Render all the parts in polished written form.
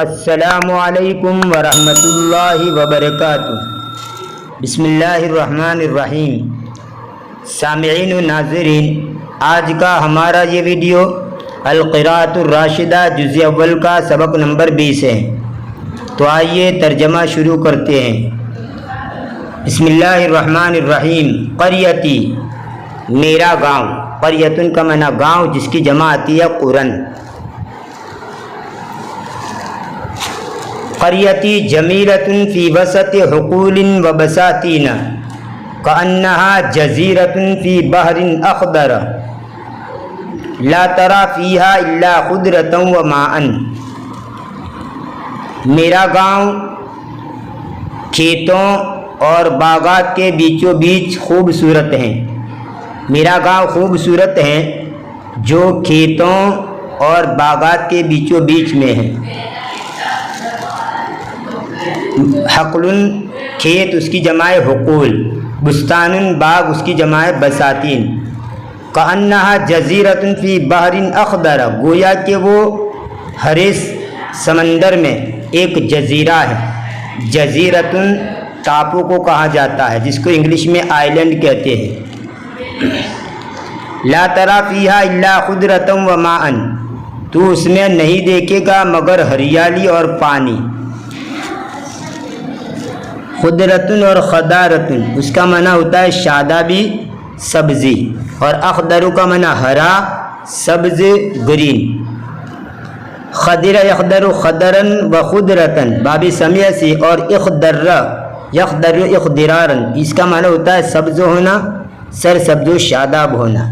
السلام علیکم ورحمۃ اللہ وبرکاتہ۔ بسم اللہ الرحمن الرحیم۔ سامعین و ناظرین، آج کا ہمارا یہ ویڈیو القراءۃ الراشدہ جزء اول کا سبق نمبر 20 ہے۔ تو آئیے ترجمہ شروع کرتے ہیں۔ بسم اللہ الرحمن الرحیم۔ قریتی، میرا گاؤں۔ قریتن کا معنی گاؤں، جس کی جمع آتی ہے قرن۔ قریتی جمیلۃ فی وسط حقول و بساتین کأنہا جزیرۃ فی بحر اخضر لا تری فیہا الا خضرۃ و ماء۔ میرا گاؤں کھیتوں اور باغات کے بیچوں بیچ خوبصورت ہیں۔ میرا گاؤں خوبصورت ہے جو کھیتوں اور باغات کے بیچوں بیچ میں ہے۔ حقل کھیت، اس کی جمع حقول۔ بستان باغ، اس کی جمع بساتین۔ کأنہا جزیرۃ فی بحر اخضر، گویا کہ وہ ہرے سمندر میں ایک جزیرہ ہے۔ جزیرۃ ٹاپو کو کہا جاتا ہے، جس کو انگلش میں آئی لینڈ کہتے ہیں۔ لا تری فیہا الا خضرۃ و ماء، تو اس میں نہیں دیکھے گا مگر ہریالی اور پانی۔ خضرتن اور خضارتن، اس کا معنی ہوتا ہے شادابی، سبزی، اور اخضر کا معنی ہرا، سبز، گرین۔ خضر یخضر خضرن و خضرتن باب سمیع سے، اور اخضر یخضر اخضرارن، اس کا معنی ہوتا ہے سبز ہونا، سر سبز و شاداب ہونا۔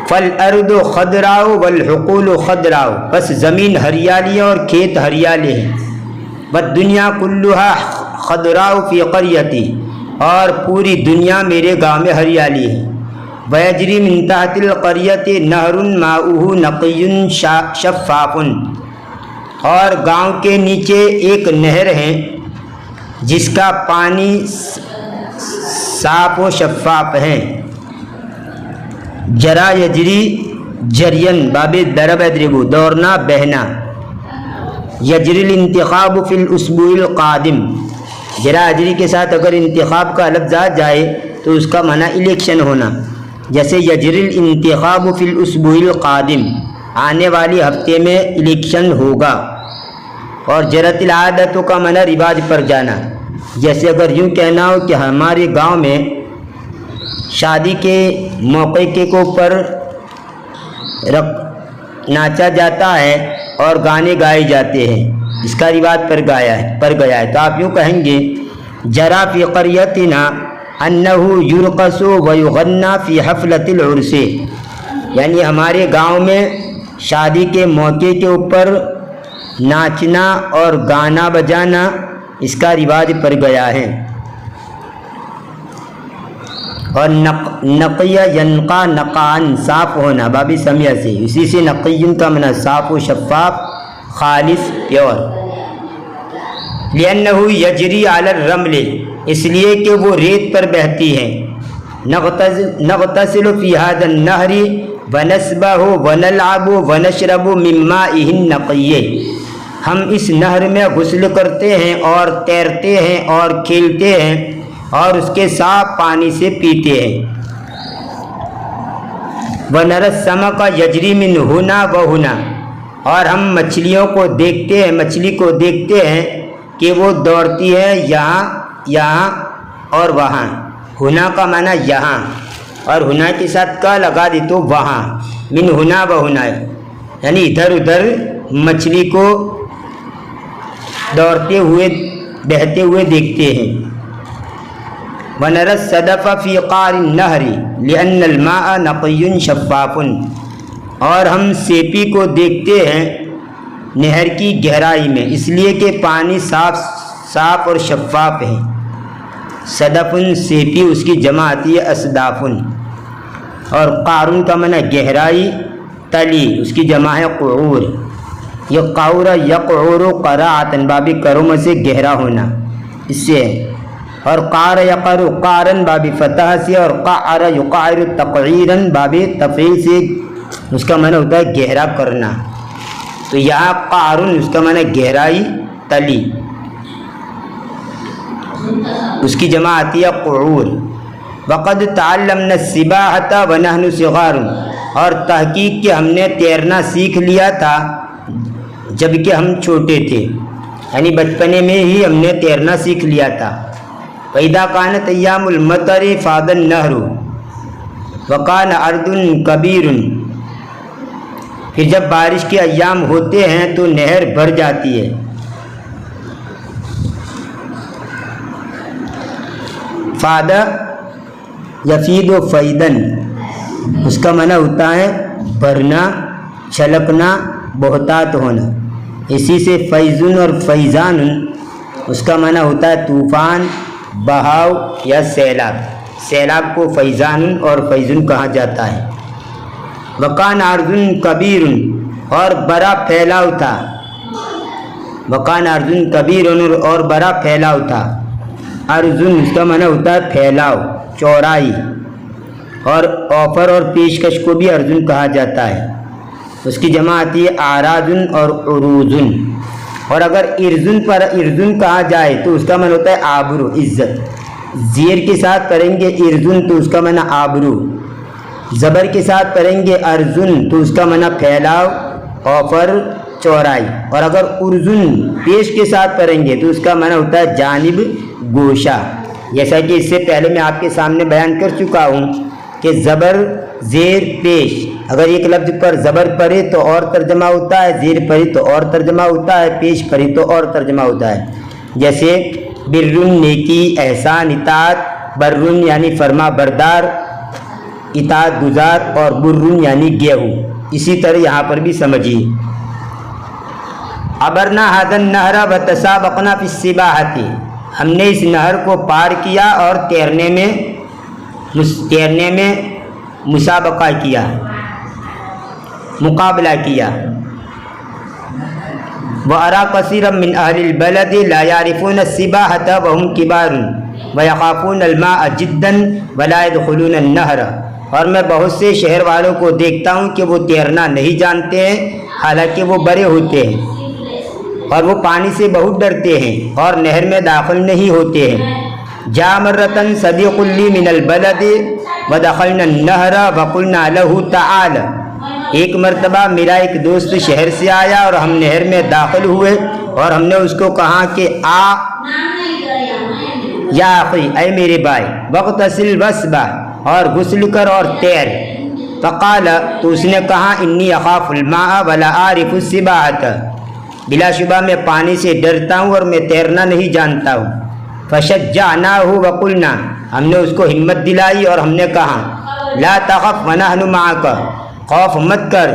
فالارض خضراء والحقول خضراء، بس زمین ہریالی اور کھیت ہریالے ہیں۔ والدنیا کلھا خضراء فی قریتی، اور پوری دنیا میرے گاؤں میں ہریالی ہے۔ ویجری من تحت القریۃ نہر ماؤہ نقی شفاف، اور گاؤں کے نیچے ایک نہر ہے جس کا پانی صاف و شفاف ہے۔ جرا یجری جرین باب ضرب یضرب، دوڑنا، بہنا۔ یجری الانتخاب فی الاسبوع القادم، جرا یجری کے ساتھ اگر انتخاب کا لفظ آ جائے تو اس کا معنی الیکشن ہونا، جیسے یجری الانتخاب فی الاسبوع القادم، آنے والی ہفتے میں الیکشن ہوگا۔ اور جرت العادت کا معنی رواج پر جانا، جیسے اگر یوں کہنا ہو کہ ہمارے گاؤں میں شادی کے موقع کے اوپر ناچا جاتا ہے اور گانے گائے جاتے ہیں، اس کا رواج پر گیا ہے، تو آپ یوں کہیں گے جرا فی قریتنا انہ یرقص و یغنی فی حفلۃ العرس، یعنی ہمارے گاؤں میں شادی کے موقع کے اوپر ناچنا اور گانا بجانا اس کا رواج پر گیا ہے۔ اور نقیہ ینقا نقان، صاف ہونا، بابی سمیع سے، اسی سے نقیٌ کا معنی صاف و شفاف، خالص، پیور۔ لأنہ یجری علی الرمل، اس لیے کہ وہ ریت پر بہتی ہے۔ نغتسل فی ھذا النہر ونسبح ونلعب ونشرب من مائہ النقی، ہم اس نہر میں غسل کرتے ہیں اور تیرتے ہیں اور کھیلتے ہیں اور اس کے صاف پانی سے پیتے ہیں۔ وَنَرَى السَّمَكَ يَجْرِي مِنْ هُنَا وَهُنَا، اور ہم مچھلیوں کو دیکھتے ہیں، مچھلی کو دیکھتے ہیں کہ وہ دوڑتی ہے یہاں اور وہاں۔ ہونا کا معنی یہاں، اور ہونا کے ساتھ کا لگا دی تو وہاں، من ہونا وہنا، یعنی ادھر ادھر مچھلی کو دوڑتے ہوئے بہتے ہوئے دیکھتے ہیں۔ وَنَرَى الصَّدَفَ فِي قَعْرِ النَّهْرِ لِأَنَّ الْمَاءَ نَقِيٌّ شَفَّافٌ، اور ہم سیپی کو دیکھتے ہیں نہر کی گہرائی میں، اس لیے کہ پانی صاف اور شفاف ہے۔ صدفن سیپی، اس کی جمع آتی ہے اصدافن۔ اور قارن کا معنی گہرائی، تلی، اس کی جمع ہے قعور۔ یہ قعور یقعور قراعۃ باب کرم سے گہرا ہونا، اس سے ہے۔ اور قار یقر قارن باب فتح سے، اور قعر یقعر تقعیرن باب تفعیل سے، اس کا معنی ہوتا ہے گہرا کرنا۔ تو یہاں قعرن اس کا معنی گہرائی، تلی، اس کی جمع آتی ہے قعور۔ وقد تعلمنا السباحۃ ونحن صغار، اور تحقیق کہ ہم نے تیرنا سیکھ لیا تھا جب کہ ہم چھوٹے تھے، یعنی بچپنے میں ہی ہم نے تیرنا سیکھ لیا تھا۔ فَإِذَا كَانَتْ أَيَّامُ الْمَطَرِ فَاضَ النَّهْرُ وَكَانَ أَرْضٌ كَبِيرٌ، پھر جب بارش کے ایام ہوتے ہیں تو نہر بھر جاتی ہے۔ فاد یفید و فیدن، اس کا معنی ہوتا ہے بھرنا، چھلکنا، بہتات ہونا۔ اسی سے فیضن اور فیضان اس کا معنی ہوتا ہے طوفان، بہاؤ یا سیلاب۔ سیلاب کو فیضان اور فیضن کہا جاتا ہے۔ وکان ارضن کبیر، اور بڑا پھیلاؤ تھا۔ وکان ارضن کبیر، اور بڑا پھیلاؤ تھا۔ ارضن اس کا معنی ہوتا ہے پھیلاؤ، چوڑائی، اور آفر اور پیشکش کو بھی ارضن کہا جاتا ہے۔ اس کی جمع آتی ہے اعراضن اور عروضن۔ اور اگر ارزن پر ارزن کہا جائے تو اس کا معنی ہوتا ہے آبرو، عزت۔ زیر کے ساتھ پڑھیں گے ارزن تو اس کا معنی آبرو، زبر کے ساتھ پڑھیں گے ارزن تو اس کا معنی پھیلاؤ، آفر، چوڑائی۔ اور اگر ارزن پیش کے ساتھ پڑھیں گے تو اس کا معنی ہوتا ہے جانب، گوشہ۔ جیسا کہ اس سے پہلے میں آپ کے سامنے بیان کر چکا ہوں کہ زبر، زیر، پیش، اگر ایک لفظ پر زبر پڑے تو اور ترجمہ ہوتا ہے، زیر پڑے تو اور ترجمہ ہوتا ہے، پیش پڑے تو اور ترجمہ ہوتا ہے۔ جیسے برن نیکی، احسان، اطاعت، برن یعنی فرما بردار، اطاعت گزار، اور برن یعنی گیہوں۔ اسی طرح یہاں پر بھی سمجھیے۔ عبرنا هذا النهر وتسابقنا في السباحة، ہم نے اس نہر کو پار کیا اور تیرنے میں مسابقہ کیا، مقابلہ کیا۔ وَأَرَى كَثِيرًا مِّنْ أَهْلِ الْبَلَدِ لَا يَعْرِفُونَ السِّبَاحَةَ وَهُمْ كِبَارٌ وَيَخَافُونَ الْمَاءَ جِدًّا وَلَا يَدْخُلُونَ النَّهْرَ، اور میں بہت سے شہر والوں کو دیکھتا ہوں کہ وہ تیرنا نہیں جانتے ہیں حالانکہ وہ بڑے ہوتے ہیں، اور وہ پانی سے بہت ڈرتے ہیں اور نہر میں داخل نہیں ہوتے ہیں۔ جاء مرة صديق لي من البلد ودخلنا النهر وقلنا له تعال، ایک مرتبہ میرا ایک دوست شہر سے آیا اور ہم نہر میں داخل ہوئے اور ہم نے اس کو کہا کہ آ یا اخی، اے میرے بھائی، واغتسل واسبح، اور غسل کر اور تیر۔ فقال، تو اس نے کہا انی اخاف الماء ولا اعرف السباحة، بلا شبہ میں پانی سے ڈرتا ہوں اور میں تیرنا نہیں جانتا ہوں۔ فشجعناہ وقلنا، ہم نے اس کو ہمت دلائی اور ہم نے کہا لا تخف ونحن معک، خوف مت کر،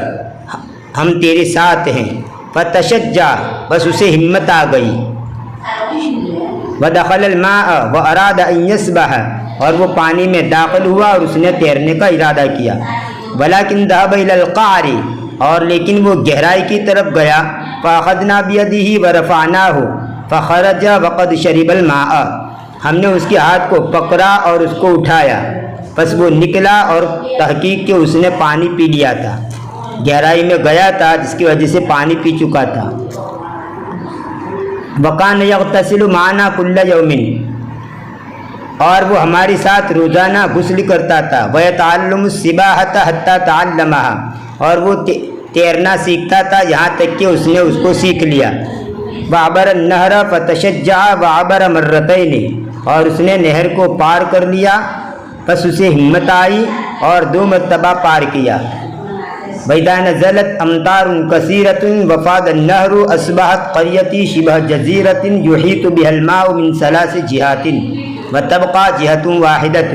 ہم تیرے ساتھ ہیں۔ فتشجع، بس اسے ہمت آ گئی۔ ودخل الماء واراد ان يسبح، اور وہ پانی میں داخل ہوا اور اس نے تیرنے کا ارادہ کیا۔ ولكن ذهب الى القعر، اور لیکن وہ گہرائی کی طرف گیا۔ فاخذنا بيده ورفعناه فخرج وقد شرب الماء، ہم نے اس کے ہاتھ کو پکڑا اور اس کو اٹھایا، پس وہ نکلا اور تحقیق کہ اس نے پانی پی لیا تھا، گہرائی میں گیا تھا جس کی وجہ سے پانی پی چکا تھا۔ وکان یغتسل معنا کل یوم، اور وہ ہمارے ساتھ روزانہ غسل کرتا تھا۔ ویتعلم السباحة حتى تعلمها، اور وہ تیرنا سیکھتا تھا یہاں تک کہ اس نے اس کو سیکھ لیا۔ وعبر النہر فتشجع وعبر مرتين، اور اس نے نہر کو پار کر لیا، پس اسے ہمت آئی اور 2 مرتبہ پار کیا۔ وَإِذَا نَزَلَتْ أَمْطَارٌ كَثِيرَةٌ وَفَاضَ النَّهْرُ أَصْبَحَتْ قَرْيَتِي شِبْهَ جَزِيرَةٍ يُحِيطُ بِهَا الْمَاءُ مِنْ 3 جِهَاتٍ وَتَبْقَى جِهَةٌ وَاحِدَةٌ،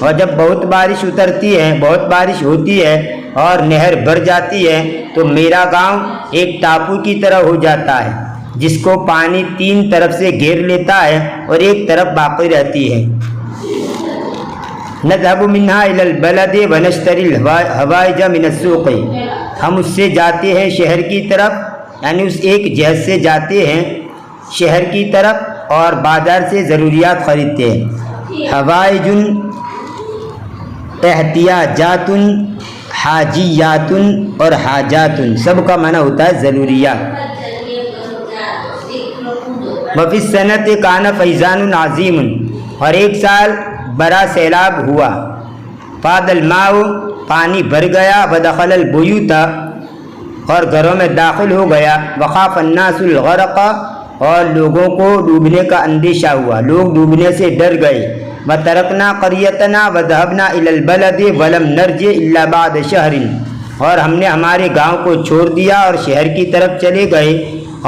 اور جب بہت بارش اترتی ہے، بہت بارش ہوتی ہے اور نہر بھر جاتی ہے تو میرا گاؤں ایک ٹاپو کی طرح ہو جاتا ہے جس کو پانی 3 طرف سے گھیر لیتا ہے اور ایک طرف باقی رہتی ہے۔ نذهب منها الى البلد ونشتري الحوائج من السوق، ہم اس سے جاتے ہیں شہر کی طرف، یعنی اس ایک جہت سے جاتے ہیں شہر کی طرف اور بازار سے ضروریات خریدتے ہیں۔ حوائج احتیاجات، حاجیات اور حاجات، سب کا معنی ہوتا ہے ضروریات۔ وفی السنۃ کان فیضان عظیم، اور ایک سال بڑا سیلاب ہوا۔ فاض الماء، پانی بھر گیا۔ ودخل البیوت، اور گھروں میں داخل ہو گیا۔ وخاف الناس الغرق، اور لوگوں کو ڈوبنے کا اندیشہ ہوا، لوگ ڈوبنے سے ڈر گئے۔ وترکنا قریتنا وذهبنا الى البلد ولم نرجع الا بعد شهر، اور ہم نے ہمارے گاؤں کو چھوڑ دیا اور شہر کی طرف چلے گئے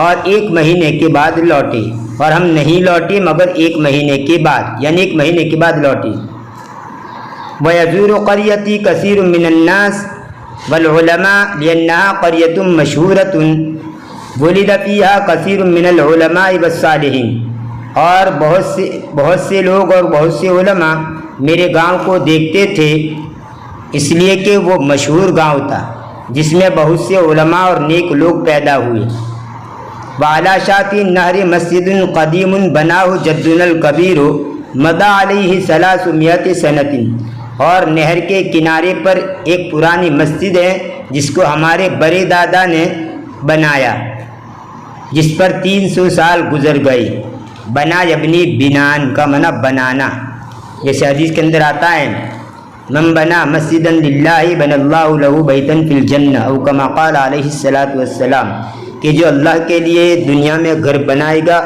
اور 1 مہینے کے بعد لوٹے، اور ہم نہیں لوٹے مگر 1 مہینے کے بعد، یعنی 1 مہینے کے بعد لوٹے۔ وَيَزُورُ قَرْيَتِي كَثِيرٌ مِّنَ النَّاسِ وَالْعُلَمَاء لِأَنَّهَا قَرْيَةٌ مَّشْهُورَةٌ وُلِدَ فِيهَا كَثِيرٌ مِّنَ الْعُلَمَاءِ وَالصَّالِحِينَ، اور بہت سے لوگ اور بہت سے علماء میرے گاؤں کو دیکھتے تھے، اس لیے کہ وہ مشہور گاؤں تھا جس میں بہت سے علماء اور نیک لوگ پیدا ہوئے۔ وعلی شاطئ النہر مسجد قدیم بناہ جدنا الکبیر مضى علیہ 300 سنۃ، اور نہر کے کنارے پر ایک پرانی مسجد ہے جس کو ہمارے بڑے دادا نے بنایا، جس پر 300 سال گزر گئے۔ بنا یبنی بنان کا معنی بنانا، جیسے حدیث کے اندر آتا ہے من بنا مسجدا للہ بن اللہ لہ بیتا فی الجنہ، او کما قال علیہ الصلاۃ والسلام، کہ جو اللہ کے لیے دنیا میں گھر بنائے گا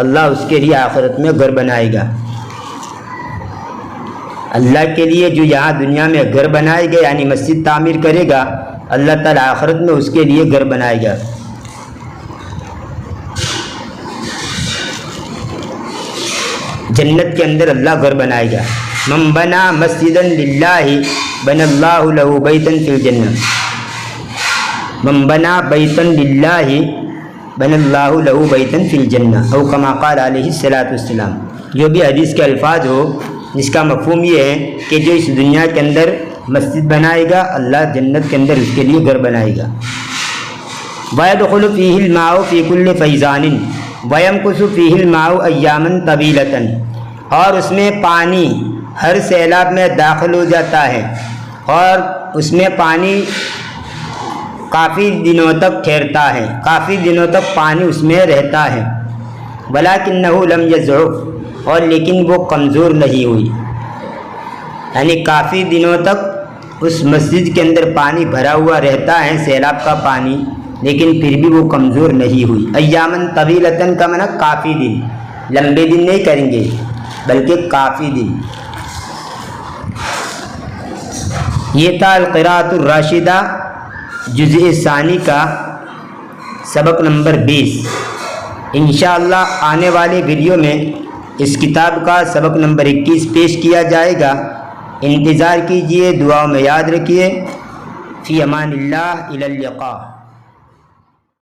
اللہ اس کے لیے آخرت میں گھر بنائے گا۔ اللہ کے لیے جو یہاں دنیا میں گھر بنائے گا یعنی مسجد تعمیر کرے گا، اللہ تعالیٰ آخرت میں اس کے لیے گھر بنائے گا۔ جنت کے اندر اللہ گھر بنائے گا۔ من بنا مسجدا للہ بن اللہ لہ بیتا فی الجنہ، من بنا بیتا للہ بن اللہ لہ بیتا فی الجنہ، او کما قال علیہ الصلاۃ والسلام۔ جو بھی حدیث کے الفاظ ہو جس کا مفہوم یہ ہے کہ جو اس دنیا کے اندر مسجد بنائے گا اللہ جنت کے اندر اس کے لیے گھر بنائے گا۔ وَيَدْخُلُ فِيهِ الْمَاءُ فِي كُلِّ فَيْضَانٍ وَيَمْكُثُ فِيهِ الْمَاءُ أَيَّامًا طَوِيلَةً، اور اس میں پانی ہر سیلاب میں داخل ہو جاتا ہے اور اس میں پانی کافی دنوں تک ٹھہرتا ہے، کافی دنوں تک پانی اس میں رہتا ہے۔ وَلَكِنَّهُ لَمْ يَضْعُفْ، اور لیکن وہ کمزور نہیں ہوئی، یعنی کافی دنوں تک اس مسجد کے اندر پانی بھرا ہوا رہتا ہے، سیلاب کا پانی، لیکن پھر بھی وہ کمزور نہیں ہوئی۔ ایامن طویلتن کا معنی کافی دن، لمبے دن نہیں کریں گے بلکہ کافی دن۔ یہ تھا القراءۃ الراشدہ جزء ثانی کا سبق نمبر 20۔ انشاءاللہ آنے والے ویڈیو میں اس کتاب کا سبق نمبر 21 پیش کیا جائے گا۔ انتظار کیجیے، دعاؤں میں یاد رکھیے۔ فی امان اللہ، الی اللقاء۔